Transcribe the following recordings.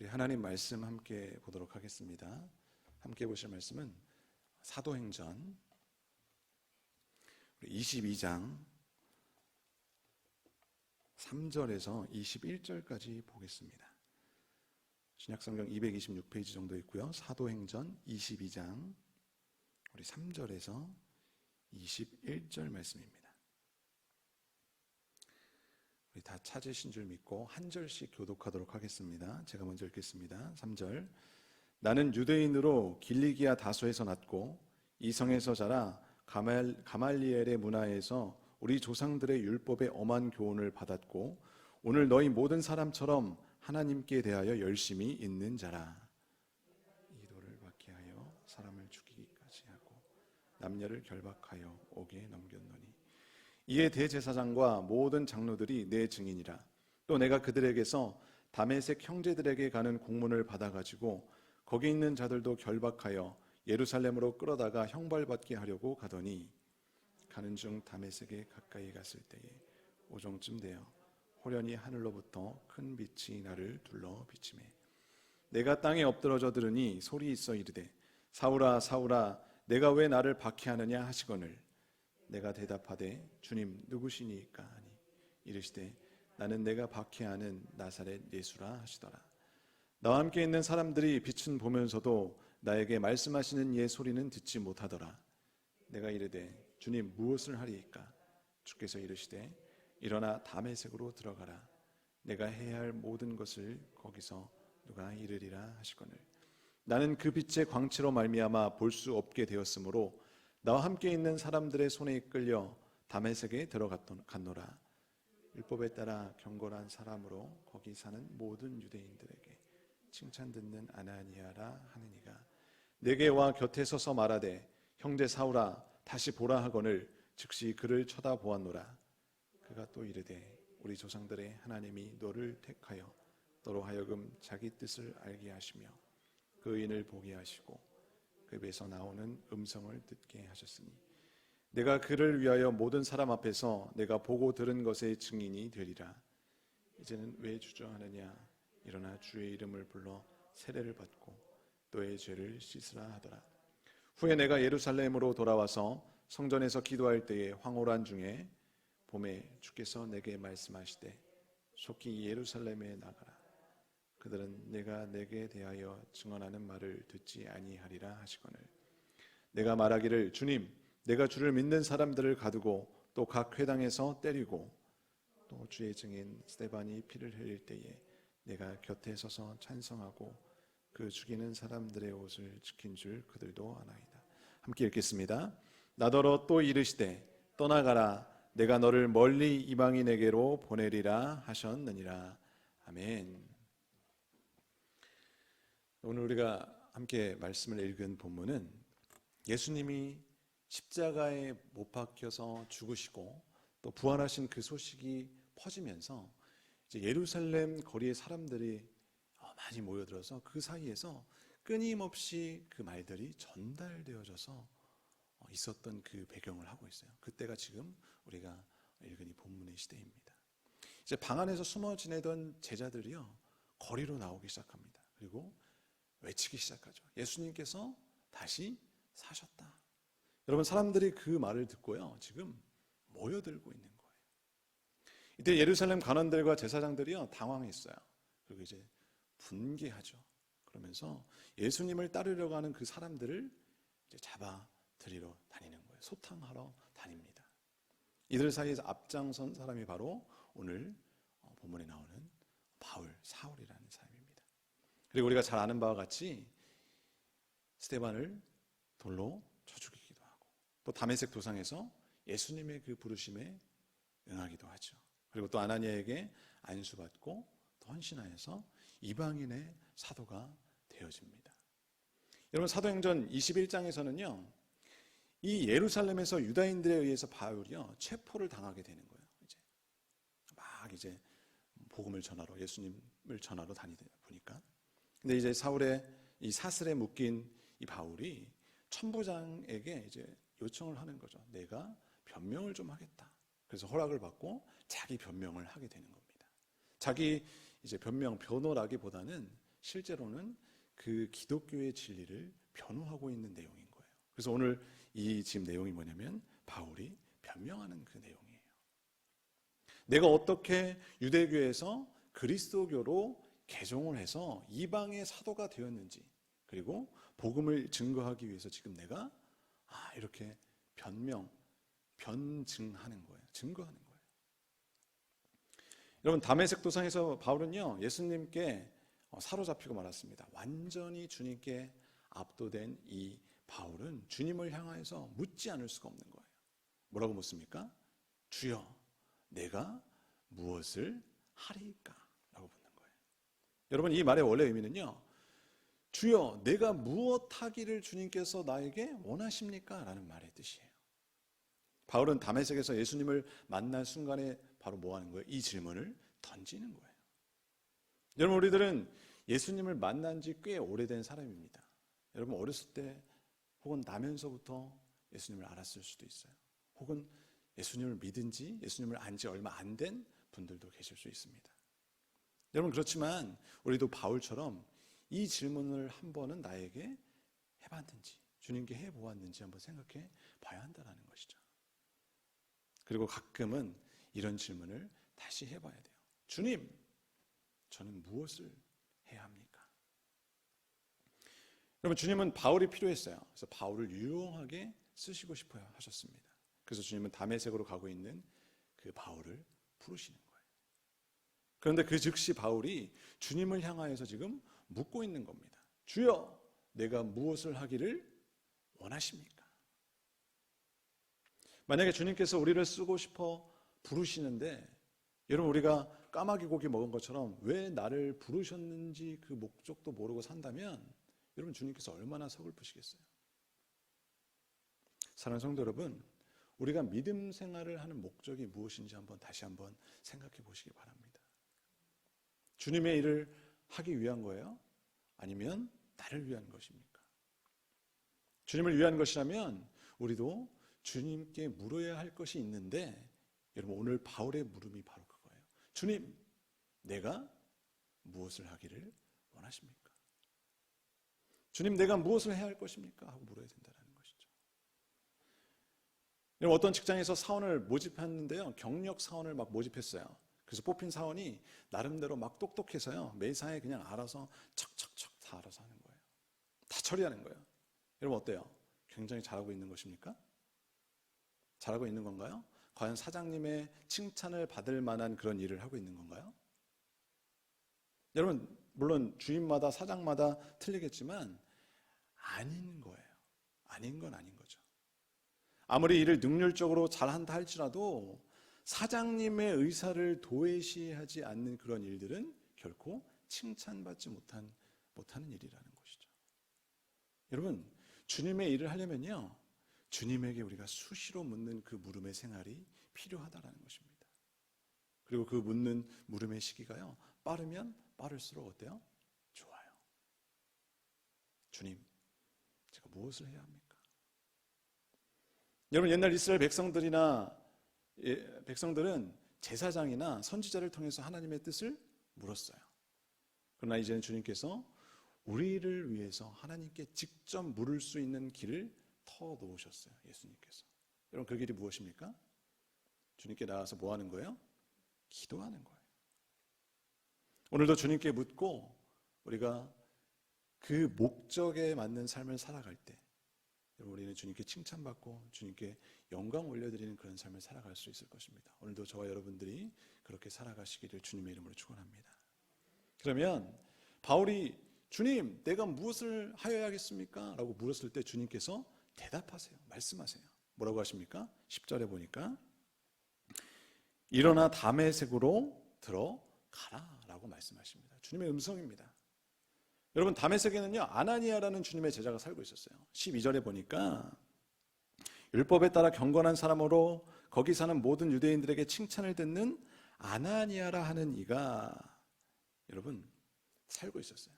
우리 하나님 말씀 함께 보도록 하겠습니다. 함께 보실 말씀은 사도행전 22장 3절에서 21절까지 보겠습니다. 신약성경 226페이지 정도 있고요. 사도행전 22장 우리 3절에서 21절 말씀입니다. 우리 다 찾으신 줄 믿고 한 절씩 교독하도록 하겠습니다. 제가 먼저 읽겠습니다. 3절. 나는 유대인으로 길리기아 다소에서 났고 이성에서 자라 가말리엘의 문화에서 우리 조상들의 율법의 엄한 교훈을 받았고 오늘 너희 모든 사람처럼 하나님께 대하여 열심히 있는 자라. 이도를 받게 하여 사람을 죽이기까지 하고 남녀를 결박하여 옥에 넘겼노니 이에 대제사장과 모든 장로들이 내 증인이라. 또 내가 그들에게서 다메섹 형제들에게 가는 공문을 받아가지고 거기 있는 자들도 결박하여 예루살렘으로 끌어다가 형벌받게 하려고 가더니 가는 중 다메섹에 가까이 갔을 때에 오종쯤 되어 호련히 하늘로부터 큰 빛이 나를 둘러 비치매 내가 땅에 엎드러져 들으니 소리 있어 이르되 사울아 사울아 내가 왜 나를 박해하느냐 하시거늘 내가 대답하되 주님 누구시니까 하니 이르시되 나는 내가 박해하는 나사렛 예수라 하시더라. 나와 함께 있는 사람들이 빛은 보면서도 나에게 말씀하시는 예 소리는 듣지 못하더라. 내가 이르되 주님 무엇을 하리이까? 주께서 이르시되 일어나 다메섹으로 들어가라. 내가 해야 할 모든 것을 거기서 누가 이르리라 하시거늘 나는 그 빛의 광채로 말미암아 볼 수 없게 되었으므로 나와 함께 있는 사람들의 손에 이끌려 다메섹에 들어갔노라. 율법에 따라 경건한 사람으로 거기 사는 모든 유대인들에게 칭찬 듣는 아나니아라 하느니가 내게 와 곁에 서서 말하되 형제 사울아 다시 보라 하거늘 즉시 그를 쳐다보았노라. 그가 또 이르되 우리 조상들의 하나님이 너를 택하여 너로 하여금 자기 뜻을 알게 하시며 그 인을 보게 하시고 그 입에서 나오는 음성을 듣게 하셨으니 내가 그를 위하여 모든 사람 앞에서 내가 보고 들은 것의 증인이 되리라. 이제는 왜 주저하느냐? 일어나 주의 이름을 불러 세례를 받고 너의 죄를 씻으라 하더라. 후에 내가 예루살렘으로 돌아와서 성전에서 기도할 때에 황홀한 중에 봄에 주께서 내게 말씀하시되 속히 예루살렘에 나가라. 그들은 내가 내게 대하여 증언하는 말을 듣지 아니하리라 하시거늘 내가 말하기를 주님 내가 주를 믿는 사람들을 가두고 또 각 회당에서 때리고 또 주의 증인 스데반이 피를 흘릴 때에 내가 곁에 서서 찬성하고 그 죽이는 사람들의 옷을 지킨 줄 그들도 아나이다. 함께 읽겠습니다. 나더러 또 이르시되 떠나가라 내가 너를 멀리 이방인에게로 보내리라 하셨느니라. 아멘. 오늘 우리가 함께 말씀을 읽은 본문은 예수님이 십자가에 못 박혀서 죽으시고 또 부활하신 그 소식이 퍼지면서 이제 예루살렘 거리에 사람들이 많이 모여들어서 그 사이에서 끊임없이 그 말들이 전달되어져서 있었던 그 배경을 하고 있어요. 그때가 지금 우리가 읽은 이 본문의 시대입니다. 이제 방 안에서 숨어 지내던 제자들이요 거리로 나오기 시작합니다. 그리고 외치기 시작하죠. 예수님께서 다시 사셨다. 여러분 사람들이 그 말을 듣고요 지금 모여들고 있는 거예요. 이때 예루살렘 관원들과 제사장들이요 당황했어요. 그리고 이제 분개하죠. 그러면서 예수님을 따르려고 하는 그 사람들을 이제 잡아 들이러 다니는 거예요. 소탕하러 다닙니다. 이들 사이에서 앞장선 사람이 바로 오늘 본문에 나오는 사울이라는 사람입니다. 그리고 우리가 잘 아는 바와 같이 스데반을 돌로 쳐 죽이기도 하고 또 다메섹 도상에서 예수님의 그 부르심에 응하기도 하죠. 그리고 또 아나니아에게 안수받고 또 헌신하여서 이방인의 사도가 되어집니다. 여러분 사도행전 21장에서는요 이 예루살렘에서 유다인들에 의해서 바울이요 체포를 당하게 되는 거예요. 이제 복음을 전하러 예수님을 전하러 다니다 보니까 근데 이제 사울의 이 사슬에 묶인 이 바울이 천부장에게 이제 요청을 하는 거죠. 내가 변명을 좀 하겠다. 그래서 허락을 받고 자기 변명을 하게 되는 겁니다. 자기 이제 변호라기보다는 실제로는 그 기독교의 진리를 변호하고 있는 내용인 거예요. 그래서 오늘 이 지금 내용이 뭐냐면 바울이 변명하는 그 내용이에요. 내가 어떻게 유대교에서 그리스도교로 개종을 해서 이방의 사도가 되었는지, 그리고 복음을 증거하기 위해서 지금 내가 이렇게 변증하는 거예요. 증거하는 거예요. 여러분, 다메섹 도상에서 바울은요, 예수님께 사로잡히고 말았습니다. 완전히 주님께 압도된 이 바울은 주님을 향하여서 묻지 않을 수가 없는 거예요. 뭐라고 묻습니까? 주여, 내가 무엇을 하리까? 라고 묻는 거예요. 여러분, 이 말의 원래 의미는요, 주여, 내가 무엇 하기를 주님께서 나에게 원하십니까? 라는 말의 뜻이에요. 바울은 다메섹에서 예수님을 만난 순간에 바로 뭐 하는 거예요? 이 질문을 던지는 거예요. 여러분, 우리들은 예수님을 만난 지 꽤 오래된 사람입니다. 여러분, 어렸을 때 혹은 나면서부터 예수님을 알았을 수도 있어요. 혹은 예수님을 믿은 지, 예수님을 안 지 얼마 안 된 분들도 계실 수 있습니다. 여러분, 그렇지만 우리도 바울처럼 이 질문을 한 번은 나에게 해봤는지, 주님께 해보았는지 한번 생각해 봐야 한다는 것이죠. 그리고 가끔은 이런 질문을 다시 해봐야 돼요. 주님, 저는 무엇을 해야 합니까? 여러분, 주님은 바울이 필요했어요. 그래서 바울을 유용하게 쓰시고 싶어 하셨습니다. 그래서 주님은 다메섹으로 가고 있는 그 바울을 부르시는 거예요. 그런데 그 즉시 바울이 주님을 향하여서 지금 묻고 있는 겁니다. 주여, 내가 무엇을 하기를 원하십니까? 만약에 주님께서 우리를 쓰고 싶어 부르시는데, 여러분, 우리가 까마귀 고기 먹은 것처럼 왜 나를 부르셨는지 그 목적도 모르고 산다면 여러분, 주님께서 얼마나 서글프시겠어요? 사랑하는 성도 여러분, 우리가 믿음 생활을 하는 목적이 무엇인지 다시 한번 생각해 보시기 바랍니다. 주님의 일을 하기 위한 거예요? 아니면 나를 위한 것입니까? 주님을 위한 것이라면 우리도 주님께 물어야 할 것이 있는데, 여러분, 오늘 바울의 물음이 바로 그거예요. 주님, 내가 무엇을 하기를 원하십니까? 주님, 내가 무엇을 해야 할 것입니까? 하고 물어야 된다는 것이죠. 여러분, 어떤 직장에서 사원을 모집했는데요, 경력 사원을 막 모집했어요. 그래서 뽑힌 사원이 나름대로 막 똑똑해서요, 매사에 그냥 알아서 척척척 다 알아서 하는 거예요. 다 처리하는 거예요. 여러분, 어때요? 굉장히 잘하고 있는 것입니까? 잘하고 있는 건가요? 과연 사장님의 칭찬을 받을 만한 그런 일을 하고 있는 건가요? 여러분, 물론 주인마다 사장마다 틀리겠지만 아닌 거예요. 아닌 건 아닌 거죠. 아무리 일을 능률적으로 잘한다 할지라도 사장님의 의사를 도외시하지 않는 그런 일들은 결코 칭찬받지 못하는 일이라는 것이죠. 여러분, 주님의 일을 하려면요, 주님에게 우리가 수시로 묻는 그 물음의 생활이 필요하다는 것입니다. 그리고 그 묻는 물음의 시기가요, 빠르면 빠를수록 어때요? 좋아요. 주님, 제가 무엇을 해야 합니까? 여러분, 옛날 이스라엘 백성들은 제사장이나 선지자를 통해서 하나님의 뜻을 물었어요. 그러나 이제는 주님께서 우리를 위해서 하나님께 직접 물을 수 있는 길을 터 놓으셨어요. 예수님께서. 여러분, 그 길이 무엇입니까? 주님께 나와서 뭐 하는 거예요? 기도하는 거예요. 오늘도 주님께 묻고 우리가 그 목적에 맞는 삶을 살아갈 때, 여러분, 우리는 주님께 칭찬받고 주님께 영광 올려드리는 그런 삶을 살아갈 수 있을 것입니다. 오늘도 저와 여러분들이 그렇게 살아가시기를 주님의 이름으로 축원합니다. 그러면 바울이 주님, 내가 무엇을 하여야겠습니까? 라고 물었을 때 주님께서 대답하세요. 말씀하세요. 뭐라고 하십니까? 10절에 보니까 일어나 다메섹으로 들어가라 라고 말씀하십니다. 주님의 음성입니다. 여러분, 다메섹에는요, 아나니아라는 주님의 제자가 살고 있었어요. 12절에 보니까 율법에 따라 경건한 사람으로 거기 사는 모든 유대인들에게 칭찬을 듣는 아나니아라 하는 이가 여러분 살고 있었어요.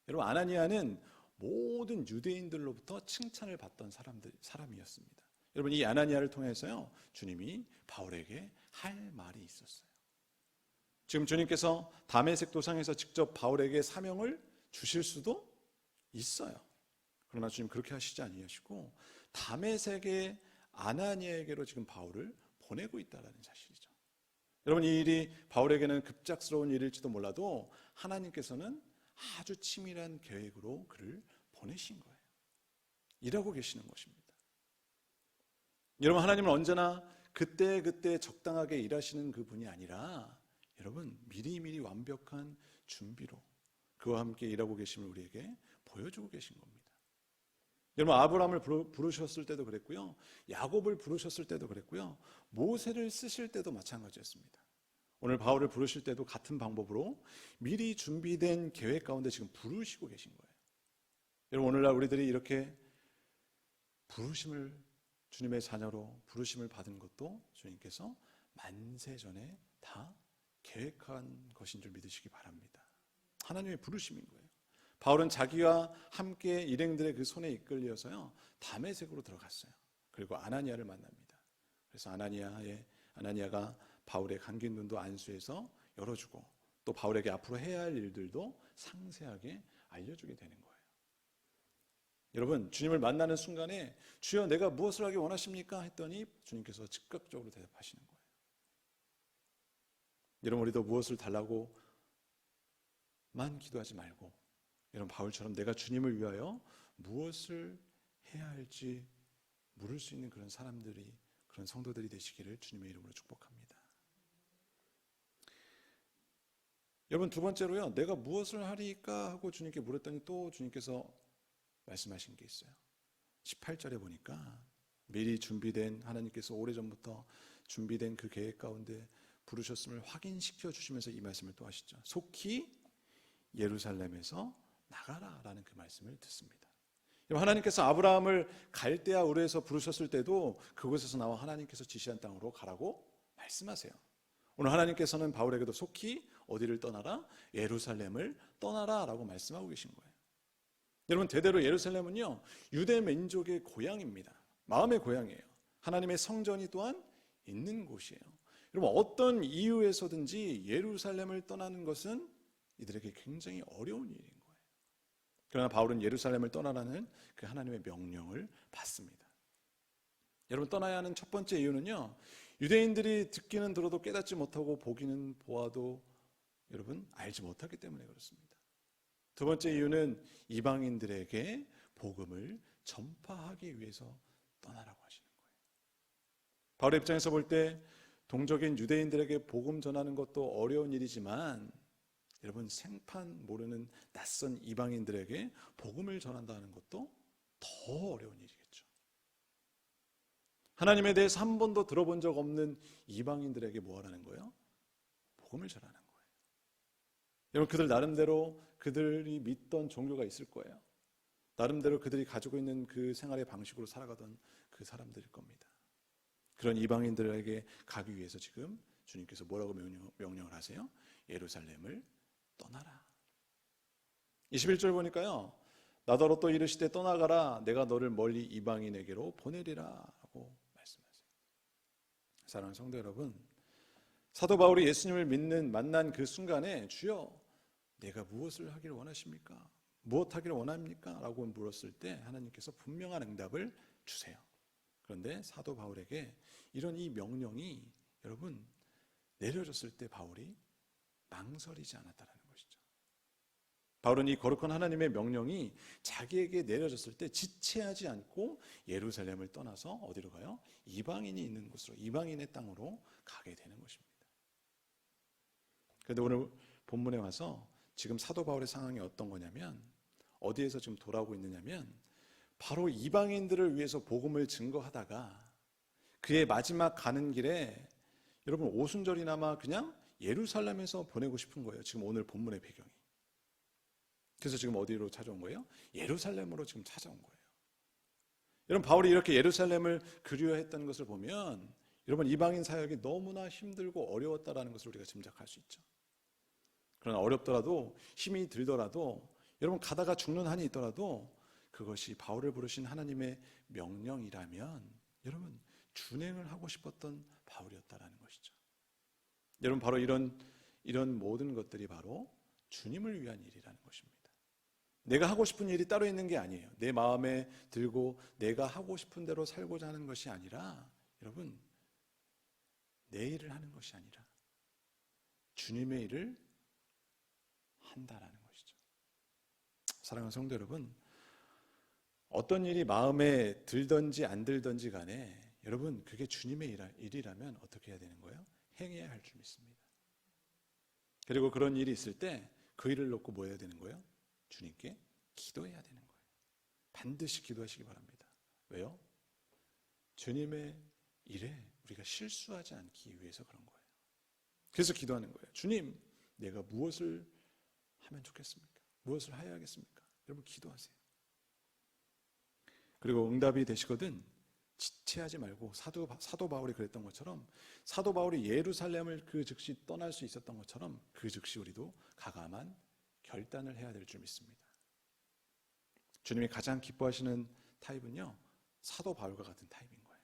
여러분, 아나니아는 모든 유대인들로부터 칭찬을 받던 사람이었습니다. 여러분, 이 아나니아를 통해서요, 주님이 바울에게 할 말이 있었어요. 지금 주님께서 다메섹 도상에서 직접 바울에게 사명을 주실 수도 있어요. 그러나 주님 그렇게 하시지 아니하시고 다메섹의 아나니아에게로 지금 바울을 보내고 있다는 사실이죠. 여러분, 이 일이 바울에게는 급작스러운 일일지도 몰라도 하나님께서는 아주 치밀한 계획으로 그를 보내신 거예요. 일하고 계시는 것입니다. 여러분, 하나님은 언제나 그때 적당하게 일하시는 그분이 아니라 여러분, 미리미리 완벽한 준비로 그와 함께 일하고 계심을 우리에게 보여주고 계신 겁니다. 여러분, 아브라함을 부르셨을 때도 그랬고요, 야곱을 부르셨을 때도 그랬고요, 모세를 쓰실 때도 마찬가지였습니다. 오늘 바울을 부르실 때도 같은 방법으로 미리 준비된 계획 가운데 지금 부르시고 계신 거예요. 여러분, 오늘날 우리들이 이렇게 부르심을, 주님의 자녀로 부르심을 받은 것도 주님께서 만세 전에 다 계획한 것인 줄 믿으시기 바랍니다. 하나님의 부르심인 거예요. 바울은 자기와 함께 일행들의 그 손에 이끌려서요, 다메섹으로 들어갔어요. 그리고 아나니아를 만납니다. 그래서 아나니아가 바울의 감긴 눈도 안수해서 열어주고 또 바울에게 앞으로 해야 할 일들도 상세하게 알려주게 되는 거예요. 여러분, 주님을 만나는 순간에 주여 내가 무엇을 하기 원하십니까? 했더니 주님께서 즉각적으로 대답하시는 거예요. 여러분, 우리도 무엇을 달라고만 기도하지 말고 여러분, 바울처럼 내가 주님을 위하여 무엇을 해야 할지 물을 수 있는 그런 사람들이, 그런 성도들이 되시기를 주님의 이름으로 축복합니다. 여러분, 두 번째로요, 내가 무엇을 하리까 하고 주님께 물었더니 또 주님께서 말씀하신 게 있어요. 18절에 보니까 미리 준비된, 하나님께서 오래전부터 준비된 그 계획 가운데 부르셨음을 확인시켜 주시면서 이 말씀을 또 하시죠. 속히 예루살렘에서 나가라라는 그 말씀을 듣습니다. 하나님께서 아브라함을 갈대아 우르에서 부르셨을 때도 그곳에서 나와 하나님께서 지시한 땅으로 가라고 말씀하세요. 오늘 하나님께서는 바울에게도 속히 어디를 떠나라? 예루살렘을 떠나라 라고 말씀하고 계신 거예요. 여러분, 대대로 예루살렘은요, 유대 민족의 고향입니다. 마음의 고향이에요. 하나님의 성전이 또한 있는 곳이에요. 여러분, 어떤 이유에서든지 예루살렘을 떠나는 것은 이들에게 굉장히 어려운 일인 거예요. 그러나 바울은 예루살렘을 떠나라는 그 하나님의 명령을 받습니다. 여러분, 떠나야 하는 첫 번째 이유는요, 유대인들이 듣기는 들어도 깨닫지 못하고 보기는 보아도 여러분 알지 못하기 때문에 그렇습니다. 두 번째 이유는 이방인들에게 복음을 전파하기 위해서 떠나라고 하시는 거예요. 바울의 입장에서 볼 때 동적인 유대인들에게 복음 전하는 것도 어려운 일이지만 여러분, 생판 모르는 낯선 이방인들에게 복음을 전한다는 것도 더 어려운 일이겠죠. 하나님에 대해서 한 번도 들어본 적 없는 이방인들에게 뭐 하라는 거예요? 복음을 전하는 거예요. 여러분, 그들 나름대로 그들이 믿던 종교가 있을 거예요. 나름대로 그들이 가지고 있는 그 생활의 방식으로 살아가던 그 사람들일 겁니다. 그런 이방인들에게 가기 위해서 지금 주님께서 뭐라고 명령을 하세요? 예루살렘을 떠나라. 21절 보니까요, 나더러 또 이르시되 떠나가라, 내가 너를 멀리 이방인에게로 보내리라 라고 말씀하세요. 사랑하는 성도 여러분, 사도 바울이 예수님을 만난 그 순간에 주여 내가 무엇을 하기를 원하십니까? 무엇 하기를 원합니까? 라고 물었을 때 하나님께서 분명한 응답을 주세요. 그런데 사도 바울에게 이런 이 명령이 여러분 내려졌을 때 바울이 망설이지 않았다는 것이죠. 바울은 이 거룩한 하나님의 명령이 자기에게 내려졌을 때 지체하지 않고 예루살렘을 떠나서 어디로 가요? 이방인이 있는 곳으로, 이방인의 땅으로 가게 되는 것입니다. 그런데 오늘 본문에 와서 지금 사도 바울의 상황이 어떤 거냐면, 어디에서 지금 돌아오고 있느냐면 바로 이방인들을 위해서 복음을 증거하다가 그의 마지막 가는 길에 여러분 오순절이나마 그냥 예루살렘에서 보내고 싶은 거예요. 지금 오늘 본문의 배경이. 그래서 지금 어디로 찾아온 거예요? 예루살렘으로 지금 찾아온 거예요. 여러분, 바울이 이렇게 예루살렘을 그리워했던 것을 보면 여러분 이방인 사역이 너무나 힘들고 어려웠다라는 것을 우리가 짐작할 수 있죠. 그러나 어렵더라도 힘이 들더라도 여러분 가다가 죽는 한이 있더라도 그것이 바울을 부르신 하나님의 명령이라면 여러분 준행을 하고 싶었던 바울이었다라는 것이죠. 여러분 바로 이런 모든 것들이 바로 주님을 위한 일이라는 것입니다. 내가 하고 싶은 일이 따로 있는 게 아니에요. 내 마음에 들고 내가 하고 싶은 대로 살고자 하는 것이 아니라, 여러분, 내 일을 하는 것이 아니라 주님의 일을 한다라는 것이죠. 사랑하는 성도 여러분, 어떤 일이 마음에 들든지 안 들든지 간에 여러분, 그게 주님의 일이라면 어떻게 해야 되는 거예요? 행해야 할 줄 믿습니다. 그리고 그런 일이 있을 때 그 일을 놓고 뭐 해야 되는 거예요? 주님께 기도해야 되는 거예요. 반드시 기도하시기 바랍니다. 왜요? 주님의 일에 우리가 실수하지 않기 위해서 그런 거예요. 그래서 기도하는 거예요. 주님, 내가 무엇을 하면 좋겠습니까? 무엇을 해야겠습니까? 여러분 기도하세요. 그리고 응답이 되시거든 지체하지 말고, 사도 바울이 그랬던 것처럼, 사도 바울이 예루살렘을 그 즉시 떠날 수 있었던 것처럼 그 즉시 우리도 가감한 결단을 해야 될 줄 믿습니다. 주님이 가장 기뻐하시는 타입은요, 사도 바울과 같은 타입인 거예요.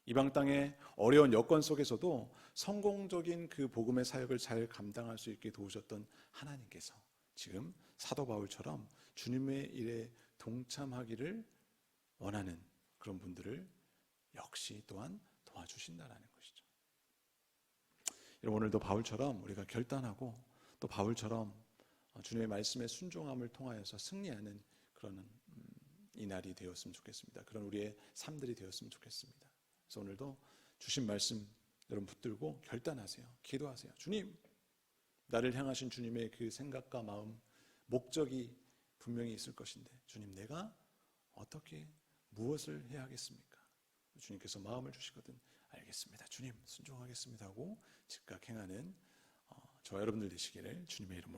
이방 땅의 어려운 여건 속에서도 성공적인 그 복음의 사역을 잘 감당할 수 있게 도우셨던 하나님께서 지금 사도 바울처럼 주님의 일에 동참하기를 원하는 그런 분들을 역시 또한 도와주신다라는 것이죠. 여러분, 오늘도 바울처럼 우리가 결단하고 또 바울처럼 주님의 말씀에 순종함을 통하여서 승리하는 그런 이날이 되었으면 좋겠습니다. 그런 우리의 삶들이 되었으면 좋겠습니다. 그래서 오늘도 주신 말씀 여러분 붙들고 결단하세요. 기도하세요. 주님, 나를 향하신 주님의 그 생각과 마음, 목적이 분명히 있을 것인데 주님, 내가 어떻게 무엇을 해야 하겠습니까? 주님께서 마음을 주시거든 알겠습니다. 주님, 순종하겠습니다 하고 즉각 행하는 저와 여러분들 되시기를 주님의 이름으로